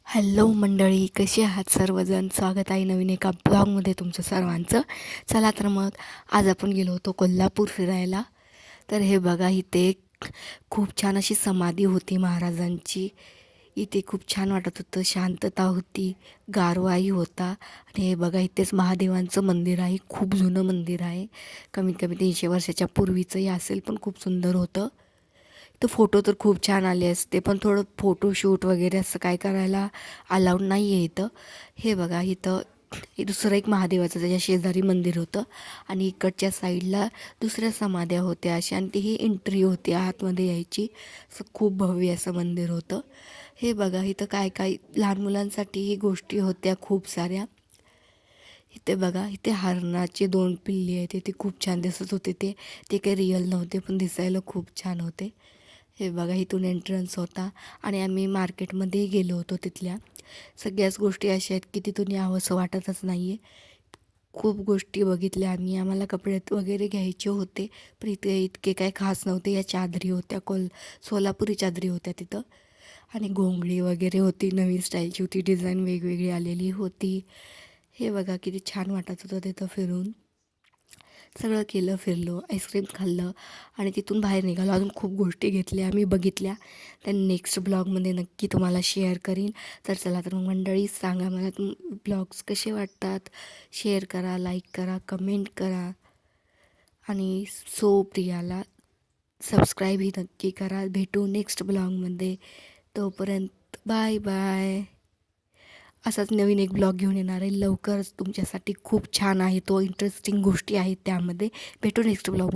Hello मंडळी, कशी आहात सर्वजण? स्वागत आहे नवीन एका ब्लॉगमध्ये तुमचं सर्वांचं. चला तर मग आज आपण गेलो होतो कोल्हापूर फिरायला. तर हे बघा, इथे एक खूप छान अशी समाधी होती महाराजांची. इथे खूप छान वाटत होतं, शांतता होती, गारवाही होता. आणि हे बघा, इथेच महादेवांचं मंदिर आहे. खूप जुनं मंदिर आहे, कमीत कमी 300 वर्षाच्या पूर्वीचंही असेल, पण खूप सुंदर होतं. तर फोटो तर खूप छान आले असते, पण थोडं फोटोशूट वगैरे असं काय करायला अलाउड नाही आहे इथं. हे बघा, इथं हे दुसरं एक महादेवाचं त्याच्या शेजारी मंदिर होतं आणि इकडच्या साईडला दुसऱ्या समाध्या होत्या अशा, आणि ती ही एंट्री होती आतमध्ये यायची. असं खूप भव्य असं मंदिर होतं. हे बघा, इथं काय काय लहान मुलांसाठीही गोष्टी होत्या खूप साऱ्या. इथे बघा, इथे हरणाचे 2 पिल्ली आहेत. ते खूप छान दिसत होते. ते ते काही रिअल नव्हते, पण दिसायला खूप छान होते. हे बघा, इथून एंट्रन्स होता आणि आम्ही मार्केटमध्येही गेलो होतो. तिथल्या सगळ्याच गोष्टी अशा आहेत की तिथून यावंसं वाटतच नाही आहे. खूप गोष्टी बघितल्या आम्ही. आम्हाला कपडे वगैरे घ्यायचे होते, पण इथे इतके काही खास नव्हते. या चादरी होत्या, सोलापुरी चादरी होत्या तिथं. आणि घोंगडी वगैरे होती, नवीन स्टाईलची होती, डिझाईन वेगवेगळी आलेली होती. हे बघा, किती छान वाटत होतं तिथं फिरून. सगळं केलं, फिरलो, आईस्क्रीम खाल्लं आणि तिथून बाहेर निघालो. अजून खूप गोष्टी घेतल्या, आम्ही बघितल्या. त्या नेक्स्ट ब्लॉगमध्ये नक्की तुम्हाला शेअर करीन. तर चला तर मग मंडळी, सांगा मला ब्लॉग्स कसे वाटतात. शेअर करा, लाईक करा, कमेंट करा आणि प्रियाला सबस्क्राईबही नक्की करा. भेटू नेक्स्ट ब्लॉगमध्ये. तोपर्यंत बाय बाय. असाच नवीन एक ब्लॉग घेऊन येणार आहे लवकरच तुमच्यासाठी. खूप छान आहे तो, इंटरेस्टिंग गोष्टी आहेत त्यामध्ये. भेटू नेक्स्ट ब्लॉग.